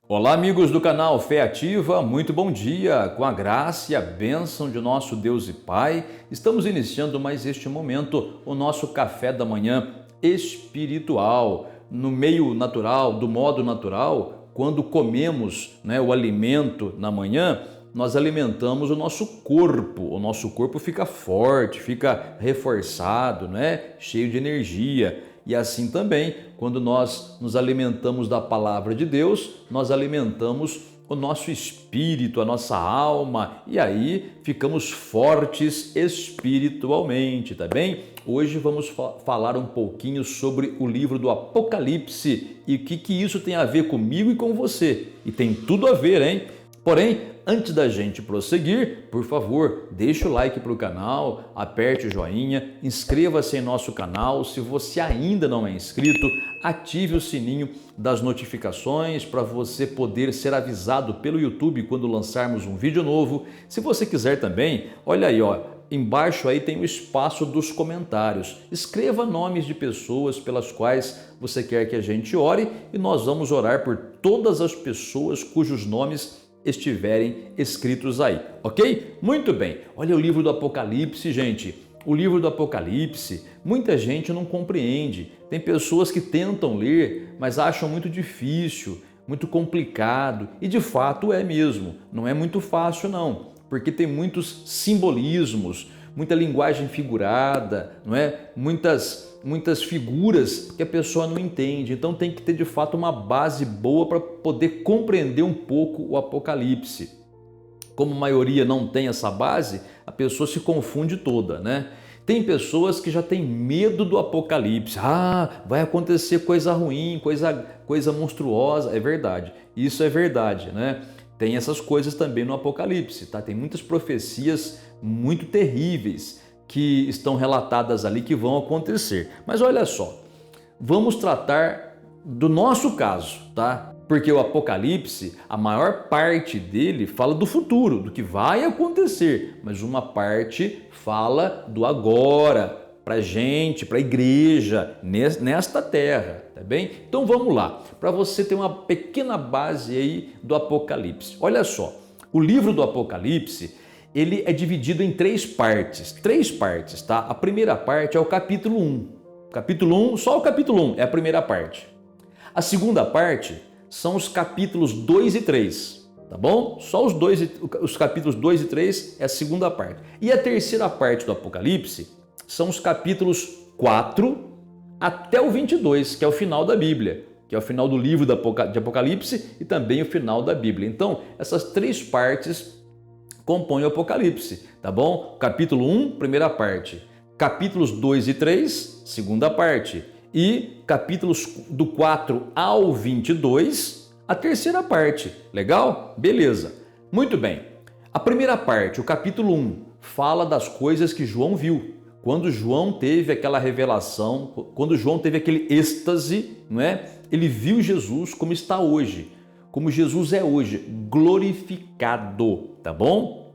Olá, amigos do canal Fé Ativa, muito bom dia! Com a graça e a bênção de nosso Deus e Pai, estamos iniciando mais este momento, o nosso café da manhã espiritual. No meio natural, do modo natural, quando comemos o alimento na manhã, nós alimentamos o nosso corpo fica forte, fica reforçado, cheio de energia. E assim também, quando nós nos alimentamos da palavra de Deus, nós alimentamos o nosso espírito, a nossa alma, e aí ficamos fortes espiritualmente, tá bem? Hoje vamos falar um pouquinho sobre o livro do Apocalipse e o que isso tem a ver comigo e com você. E tem tudo a ver, hein? Porém, antes da gente prosseguir, por favor, deixe o like para o canal, aperte o joinha, inscreva-se em nosso canal. Se você ainda não é inscrito, ative o sininho das notificações para você poder ser avisado pelo YouTube quando lançarmos um vídeo novo. Se você quiser também, olha aí, embaixo aí tem o espaço dos comentários. Escreva nomes de pessoas pelas quais você quer que a gente ore e nós vamos orar por todas as pessoas cujos nomes estiverem escritos aí, ok? Muito bem, olha o livro do Apocalipse, gente. O livro do Apocalipse, muita gente não compreende. Tem pessoas que tentam ler, mas acham muito difícil, muito complicado. E de fato é mesmo, não é muito fácil não, porque tem muitos simbolismos, muita linguagem figurada, muitas figuras que a pessoa não entende. Então tem que ter de fato uma base boa para poder compreender um pouco o Apocalipse. Como a maioria não tem essa base, a pessoa se confunde toda, Tem pessoas que já têm medo do Apocalipse. Vai acontecer coisa ruim, coisa monstruosa. É verdade, isso é verdade, Tem essas coisas também no Apocalipse, tá? Tem muitas profecias muito terríveis que estão relatadas ali que vão acontecer. Mas olha só, vamos tratar do nosso caso, tá? Porque o Apocalipse, a maior parte dele fala do futuro, do que vai acontecer, mas uma parte fala do agora, para gente, para a igreja, nesta terra, tá bem? Então vamos lá, para você ter uma pequena base aí do Apocalipse. Olha só, o livro do Apocalipse, ele é dividido em três partes, tá? A primeira parte é o capítulo 1. Capítulo 1, só o capítulo 1 é a primeira parte. A segunda parte são os capítulos 2 e 3, tá bom? Só os capítulos 2 e 3 é a segunda parte. E a terceira parte do Apocalipse são os capítulos 4 até o 22, que é o final da Bíblia, que é o final do livro de Apocalipse e também o final da Bíblia. Então, essas três partes compõem o Apocalipse, tá bom? Capítulo 1, primeira parte. Capítulos 2 e 3, segunda parte. E capítulos do 4 ao 22, a terceira parte. Legal? Beleza. Muito bem. A primeira parte, o capítulo 1, fala das coisas que João viu. Quando João teve aquela revelação, quando João teve aquele êxtase, Ele viu Jesus como está hoje, como Jesus é hoje, glorificado, tá bom?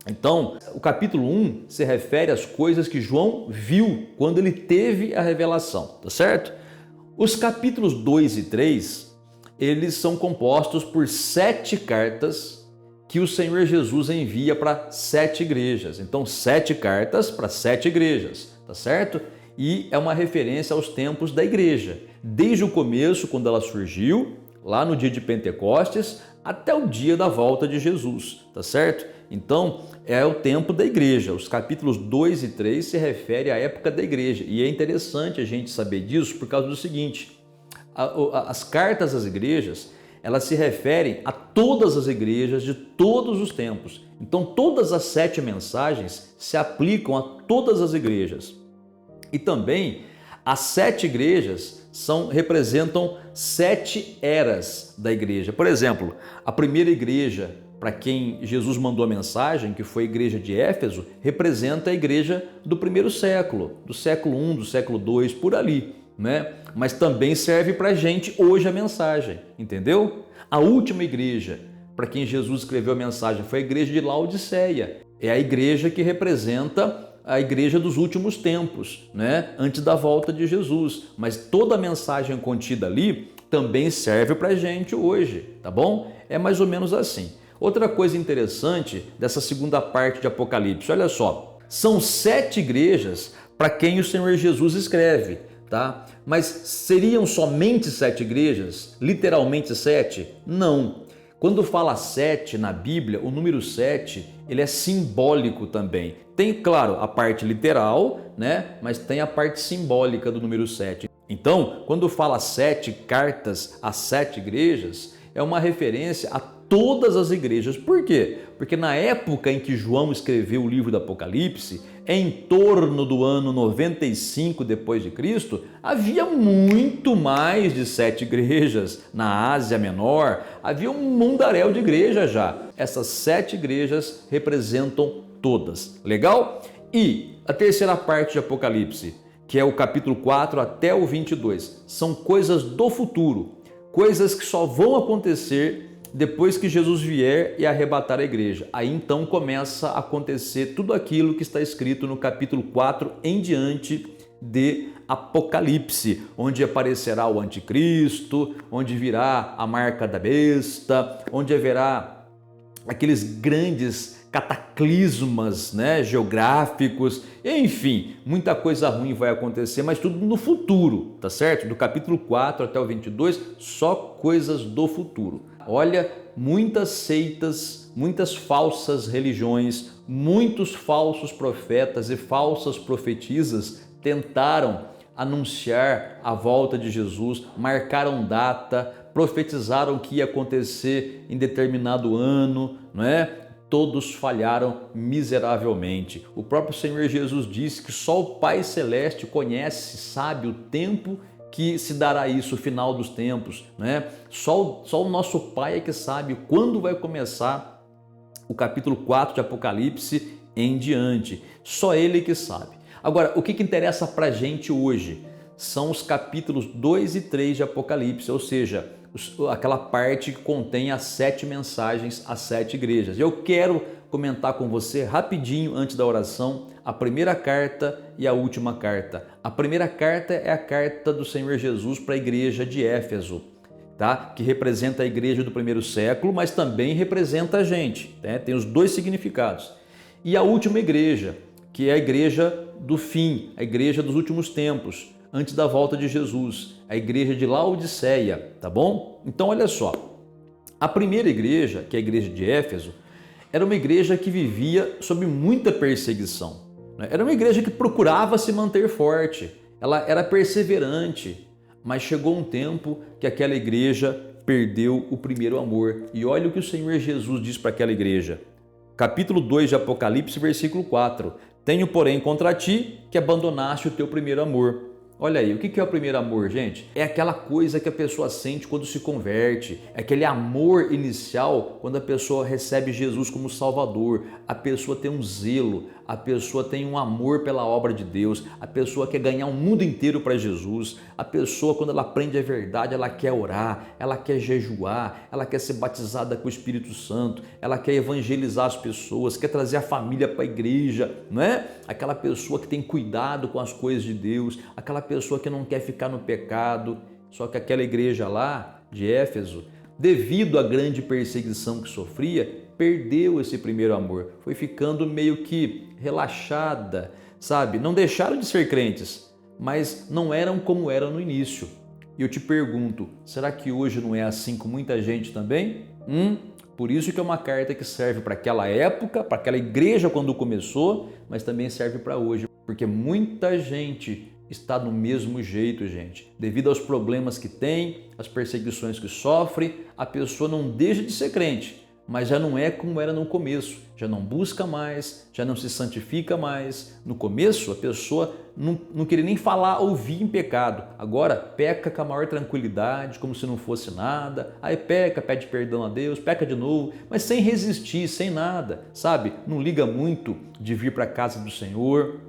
Então, o capítulo 1 se refere às coisas que João viu quando ele teve a revelação, tá certo? Os capítulos 2 e 3, eles são compostos por 7 cartas que o Senhor Jesus envia para 7 igrejas. Então, 7 cartas para 7 igrejas, tá certo? E é uma referência aos tempos da igreja, desde o começo, quando ela surgiu, lá no dia de Pentecostes, até o dia da volta de Jesus, tá certo? Então, é o tempo da igreja. Os capítulos 2 e 3 se referem à época da igreja. E é interessante a gente saber disso por causa do seguinte: as cartas às igrejas, elas se referem a todas as igrejas de todos os tempos. Então, todas as 7 mensagens se aplicam a todas as igrejas. E também, as 7 igrejas representam 7 eras da igreja. Por exemplo, a primeira igreja para quem Jesus mandou a mensagem, que foi a igreja de Éfeso, representa a igreja do primeiro século, do século I, do século II, por ali, Mas também serve para a gente hoje a mensagem, entendeu? A última igreja para quem Jesus escreveu a mensagem foi a igreja de Laodiceia. É a igreja que representa a igreja dos últimos tempos, antes da volta de Jesus. Mas toda a mensagem contida ali também serve para a gente hoje, tá bom? É mais ou menos assim. Outra coisa interessante dessa segunda parte de Apocalipse, olha só, são 7 igrejas para quem o Senhor Jesus escreve, tá? Mas seriam somente 7 igrejas? Literalmente 7? Não. Quando fala 7 na Bíblia, o número 7, ele é simbólico também. Tem, claro, a parte literal, né? Mas tem a parte simbólica do número 7. Então, quando fala 7 cartas a 7 igrejas, é uma referência a todas as igrejas. Por quê? Porque na época em que João escreveu o livro do Apocalipse, em torno do ano 95 depois de Cristo, havia muito mais de 7 igrejas na Ásia Menor, havia um mundaréu de igrejas já. Essas 7 igrejas representam todas. Legal? E a terceira parte de Apocalipse, que é o capítulo 4 até o 22, são coisas do futuro, coisas que só vão acontecer depois que Jesus vier e arrebatar a igreja. Aí então começa a acontecer tudo aquilo que está escrito no capítulo 4 em diante de Apocalipse, onde aparecerá o anticristo, onde virá a marca da besta, onde haverá aqueles grandes cataclismas, né, geográficos, enfim, muita coisa ruim vai acontecer, mas tudo no futuro, tá certo? Do capítulo 4 até o 22, só coisas do futuro. Olha, muitas seitas, muitas falsas religiões, muitos falsos profetas e falsas profetisas tentaram anunciar a volta de Jesus, marcaram data, profetizaram que ia acontecer em determinado ano, não é? Todos falharam miseravelmente. O próprio Senhor Jesus disse que só o Pai Celeste conhece, sabe o tempo que se dará isso, o final dos tempos, né? Só o nosso Pai é que sabe quando vai começar o capítulo 4 de Apocalipse em diante. Só Ele que sabe. Agora, o que interessa para a gente hoje são os capítulos 2 e 3 de Apocalipse, ou seja, aquela parte que contém as 7 mensagens às 7 igrejas. Eu quero comentar com você rapidinho antes da oração a primeira carta e a última carta. A primeira carta é a carta do Senhor Jesus para a igreja de Éfeso, tá? Que representa a igreja do primeiro século, mas também representa a gente, né? Tem os dois significados. E a última igreja, que é a igreja do fim, a igreja dos últimos tempos, antes da volta de Jesus, a igreja de Laodiceia, tá bom? Então olha só, a primeira igreja, que é a igreja de Éfeso, era uma igreja que vivia sob muita perseguição, né? Era uma igreja que procurava se manter forte, ela era perseverante, mas chegou um tempo que aquela igreja perdeu o primeiro amor. E olha o que o Senhor Jesus diz para aquela igreja. Capítulo 2 de Apocalipse, versículo 4. Tenho, porém, contra ti que abandonaste o teu primeiro amor. Olha aí, o que é o primeiro amor, gente? É aquela coisa que a pessoa sente quando se converte, é aquele amor inicial quando a pessoa recebe Jesus como Salvador, a pessoa tem um zelo, a pessoa tem um amor pela obra de Deus, a pessoa quer ganhar o mundo inteiro para Jesus, a pessoa quando ela aprende a verdade, ela quer orar, ela quer jejuar, ela quer ser batizada com o Espírito Santo, ela quer evangelizar as pessoas, quer trazer a família para a igreja, não é? Aquela pessoa que tem cuidado com as coisas de Deus, aquela pessoa que não quer ficar no pecado. Só que aquela igreja lá de Éfeso, devido à grande perseguição que sofria, perdeu esse primeiro amor, foi ficando meio que relaxada, sabe? Não deixaram de ser crentes, mas não eram como eram no início. E eu te pergunto, será que hoje não é assim com muita gente também? Por isso que é uma carta que serve para aquela época, para aquela igreja quando começou, mas também serve para hoje, porque muita gente está do mesmo jeito, gente. Devido aos problemas que tem, as perseguições que sofre, a pessoa não deixa de ser crente, mas já não é como era no começo. Já não busca mais, já não se santifica mais. No começo, a pessoa não queria nem falar, ouvir em pecado. Agora, peca com a maior tranquilidade, como se não fosse nada. Aí peca, pede perdão a Deus, peca de novo, mas sem resistir, sem nada, sabe? Não liga muito de vir para a casa do Senhor,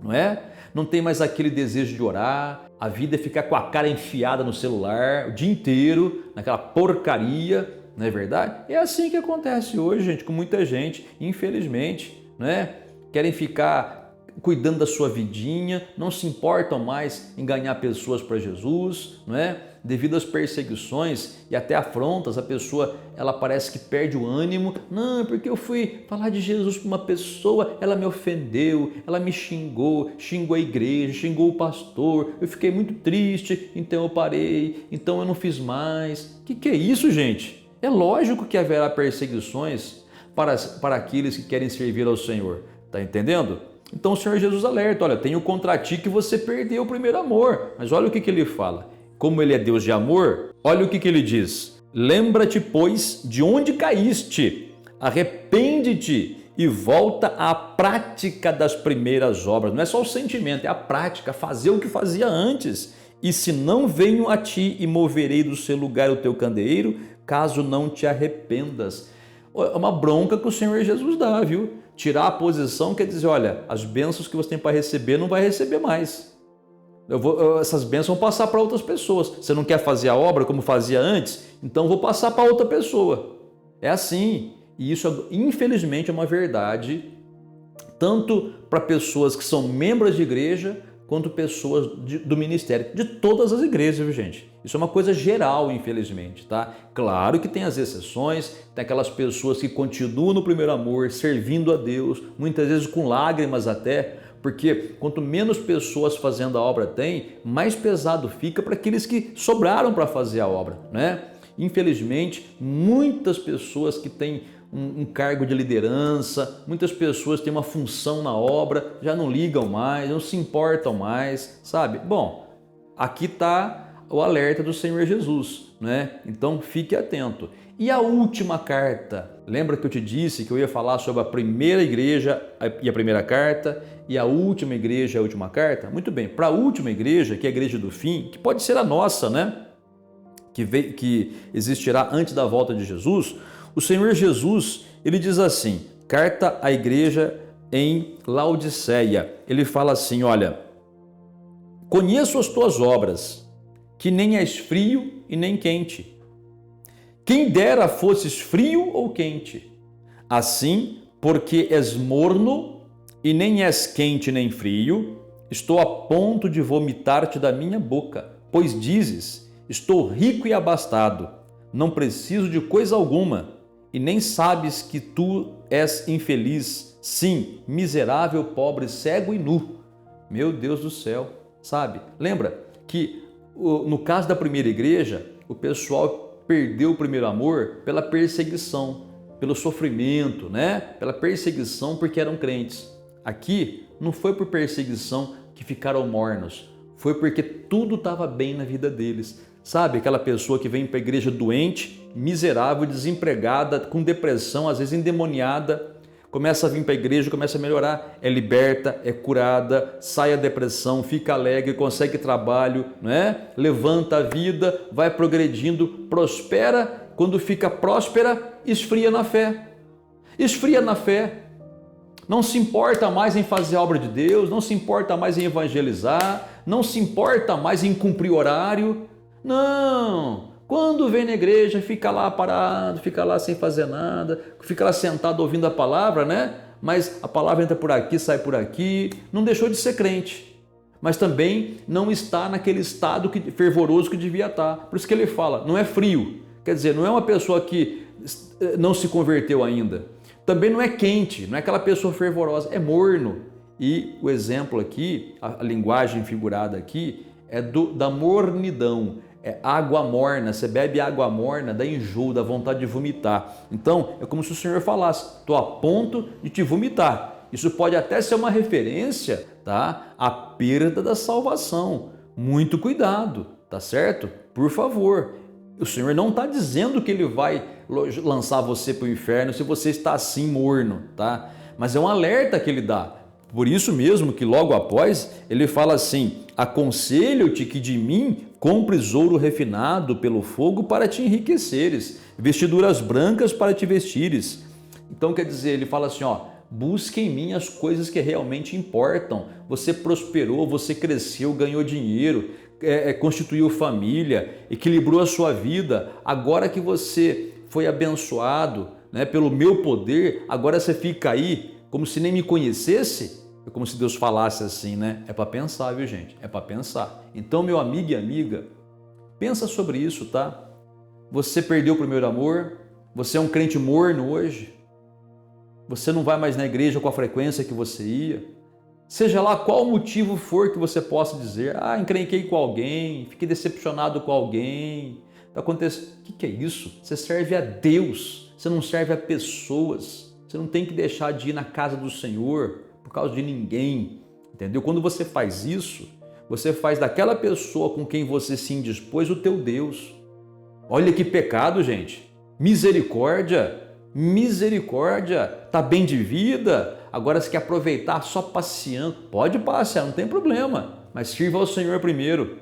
não é? Não tem mais aquele desejo de orar, a vida é ficar com a cara enfiada no celular o dia inteiro, naquela porcaria, não é verdade? É assim que acontece hoje, gente, com muita gente, infelizmente, né? Querem ficar cuidando da sua vidinha, não se importam mais em ganhar pessoas para Jesus, não é? Devido às perseguições e até afrontas, a pessoa, ela parece que perde o ânimo. Não, porque eu fui falar de Jesus para uma pessoa, ela me ofendeu, ela me xingou, xingou a igreja, xingou o pastor, eu fiquei muito triste, então eu parei, então eu não fiz mais. Que é isso, gente? É lógico que haverá perseguições para aqueles que querem servir ao Senhor. Tá entendendo? Então o Senhor Jesus alerta, olha, tenho contra ti que você perdeu o primeiro amor. Mas olha o que ele fala. Como ele é Deus de amor, olha o que ele diz. Lembra-te, pois, de onde caíste, arrepende-te e volta à prática das primeiras obras. Não é só o sentimento, é a prática, fazer o que fazia antes. E se não venho a ti e moverei do seu lugar o teu candeeiro, caso não te arrependas. É uma bronca que o Senhor Jesus dá, viu? Tirar a posição quer dizer, olha, as bênçãos que você tem para receber não vai receber mais. Essas bênçãos vão passar para outras pessoas. Você não quer fazer a obra como fazia antes? Então vou passar para outra pessoa. É assim. E isso, infelizmente, é uma verdade tanto para pessoas que são membros de igreja quanto pessoas do ministério, de todas as igrejas, viu, gente? Isso é uma coisa geral, infelizmente, tá? Claro que tem as exceções, tem aquelas pessoas que continuam no primeiro amor, servindo a Deus, muitas vezes com lágrimas até, porque quanto menos pessoas fazendo a obra tem, mais pesado fica para aqueles que sobraram para fazer a obra, né? Infelizmente, muitas pessoas que têm um cargo de liderança, muitas pessoas têm uma função na obra, já não ligam mais, não se importam mais, sabe? Bom, aqui está o alerta do Senhor Jesus, né? Então fique atento. E a última carta? Lembra que eu te disse que eu ia falar sobre a primeira igreja e a primeira carta, e a última igreja e a última carta? Muito bem, para a última igreja, que é a igreja do fim, que pode ser a nossa, né? Que existirá antes da volta de Jesus, o Senhor Jesus, ele diz assim, carta à igreja em Laodiceia, ele fala assim, olha, conheço as tuas obras, que nem és frio e nem quente. Quem dera fosses frio ou quente. Assim, porque és morno e nem és quente nem frio, estou a ponto de vomitar-te da minha boca, pois dizes, estou rico e abastado, não preciso de coisa alguma, e nem sabes que tu és infeliz, sim, miserável, pobre, cego e nu. Meu Deus do céu, sabe? Lembra que no caso da primeira igreja, o pessoal perdeu o primeiro amor pela perseguição, pelo sofrimento, né? Pela perseguição porque eram crentes. Aqui não foi por perseguição que ficaram mornos, foi porque tudo estava bem na vida deles. Sabe, aquela pessoa que vem para a igreja doente, miserável, desempregada, com depressão, às vezes endemoniada, começa a vir para a igreja, começa a melhorar, é liberta, é curada, sai a depressão, fica alegre, consegue trabalho, né? Levanta a vida, vai progredindo, prospera, quando fica próspera, esfria na fé. Esfria na fé. Não se importa mais em fazer a obra de Deus, não se importa mais em evangelizar, não se importa mais em cumprir horário. Não, quando vem na igreja fica lá parado, fica lá sem fazer nada, fica lá sentado ouvindo a palavra, né? Mas a palavra entra por aqui, sai por aqui, não deixou de ser crente, mas também não está naquele estado fervoroso que devia estar. Por isso que ele fala, não é frio, quer dizer, não é uma pessoa que não se converteu ainda, também não é quente, não é aquela pessoa fervorosa, é morno. E o exemplo aqui, a linguagem figurada aqui, é da mornidão. É água morna, você bebe água morna, dá enjoo, dá vontade de vomitar. Então, é como se o Senhor falasse, estou a ponto de te vomitar. Isso pode até ser uma referência, tá? À perda da salvação. Muito cuidado, tá certo? Por favor. O Senhor não está dizendo que Ele vai lançar você para o inferno se você está assim morno, tá? Mas é um alerta que Ele dá. Por isso mesmo que logo após Ele fala assim, aconselho-te que de mim compres ouro refinado pelo fogo para te enriqueceres, vestiduras brancas para te vestires. Então quer dizer, ele fala assim, ó, busque em mim as coisas que realmente importam. Você prosperou, você cresceu, ganhou dinheiro, constituiu família, equilibrou a sua vida. Agora que você foi abençoado, né, pelo meu poder, agora você fica aí como se nem me conhecesse. É como se Deus falasse assim, né? É para pensar, viu, gente? É para pensar. Então, meu amigo e amiga, Pensa sobre isso, tá? Você perdeu o primeiro amor? Você é um crente morno hoje? Você não vai mais na igreja com a frequência que você ia? Seja lá qual motivo for que você possa dizer, encrenquei com alguém, fiquei decepcionado com alguém, tá acontecendo. O que é isso? Você serve a Deus, você não serve a pessoas. Você não tem que deixar de ir na casa do Senhor por causa de ninguém, entendeu? Quando você faz isso, você faz daquela pessoa com quem você se indispôs o teu Deus. Olha que pecado, gente. Misericórdia, misericórdia. Tá bem de vida? Agora você quer aproveitar só passeando? Pode passear, não tem problema, mas sirva ao Senhor primeiro.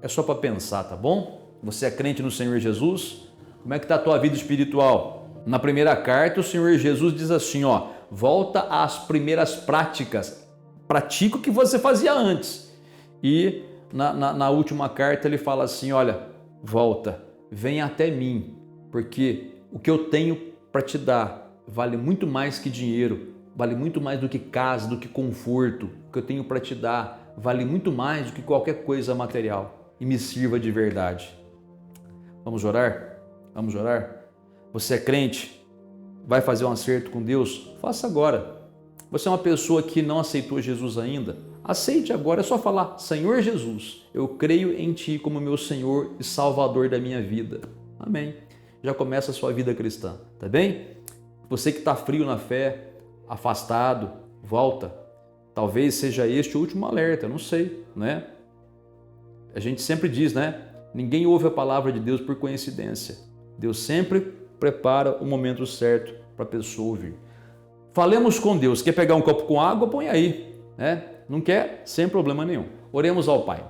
É só para pensar, tá bom? Você é crente no Senhor Jesus? Como é que está a tua vida espiritual? Na primeira carta, o Senhor Jesus diz assim, volta às primeiras práticas. Pratica o que você fazia antes. E na última carta ele fala assim, olha, volta, venha até mim, porque o que eu tenho para te dar vale muito mais que dinheiro, vale muito mais do que casa, do que conforto. O que eu tenho para te dar vale muito mais do que qualquer coisa material. E me sirva de verdade. Vamos orar? Vamos orar? Você é crente? Vai fazer um acerto com Deus? Faça agora. Você é uma pessoa que não aceitou Jesus ainda? Aceite agora, é só falar, Senhor Jesus, eu creio em Ti como meu Senhor e Salvador da minha vida. Amém. Já começa a sua vida cristã, tá bem? Você que está frio na fé, afastado, volta. Talvez seja este o último alerta, eu não sei, né? A gente sempre diz, né? Ninguém ouve a palavra de Deus por coincidência. Deus sempre prepara o momento certo para a pessoa ouvir. Falemos com Deus. Quer pegar um copo com água? Põe aí, né? Não quer? Sem problema nenhum. Oremos ao Pai.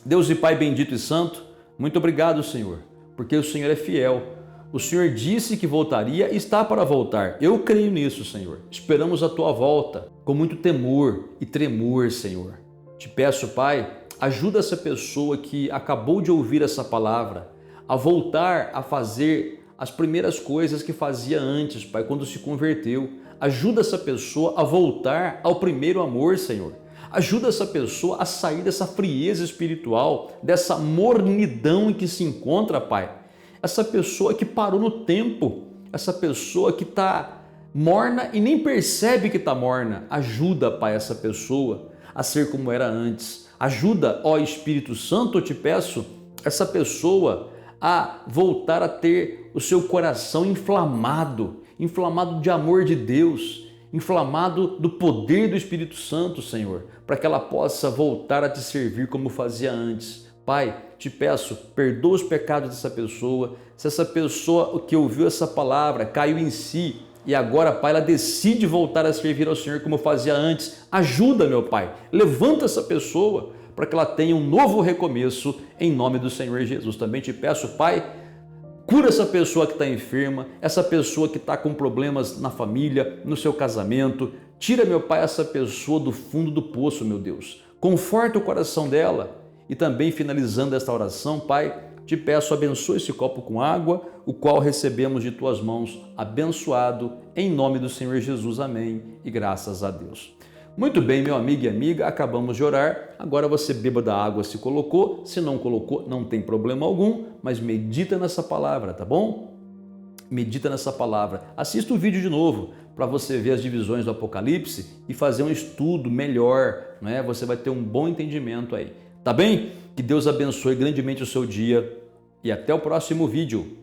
Deus e Pai bendito e santo, muito obrigado, Senhor, porque o Senhor é fiel. O Senhor disse que voltaria e está para voltar. Eu creio nisso, Senhor. Esperamos a Tua volta com muito temor e tremor, Senhor. Te peço, Pai, ajuda essa pessoa que acabou de ouvir essa palavra a voltar a fazer as primeiras coisas que fazia antes, Pai, quando se converteu. Ajuda essa pessoa a voltar ao primeiro amor, Senhor. Ajuda essa pessoa a sair dessa frieza espiritual, dessa mornidão em que se encontra, Pai. Essa pessoa que parou no tempo, essa pessoa que está morna e nem percebe que está morna. Ajuda, Pai, essa pessoa a ser como era antes. Ajuda, ó Espírito Santo, eu te peço, essa pessoa a voltar a ter o seu coração inflamado de amor de Deus, inflamado do poder do Espírito Santo, Senhor, para que ela possa voltar a te servir como fazia antes. Pai, te peço, perdoa os pecados dessa pessoa. Se essa pessoa que ouviu essa palavra caiu em si e agora, Pai, ela decide voltar a servir ao Senhor como fazia antes, ajuda, meu Pai, levanta essa pessoa para que ela tenha um novo recomeço em nome do Senhor Jesus. Também te peço, Pai, cura essa pessoa que está enferma, essa pessoa que está com problemas na família, no seu casamento. Tira, meu Pai, essa pessoa do fundo do poço, meu Deus. Conforta o coração dela. E também, finalizando esta oração, Pai, te peço, abençoe esse copo com água, o qual recebemos de Tuas mãos, abençoado, em nome do Senhor Jesus. Amém. E graças a Deus. Muito bem, meu amigo e amiga, acabamos de orar. Agora você beba da água se colocou. Se não colocou, não tem problema algum, mas medita nessa palavra, tá bom? Medita nessa palavra. Assista o vídeo de novo para você ver as divisões do Apocalipse e fazer um estudo melhor, né? Você vai ter um bom entendimento aí. Tá bem? Que Deus abençoe grandemente o seu dia e até o próximo vídeo.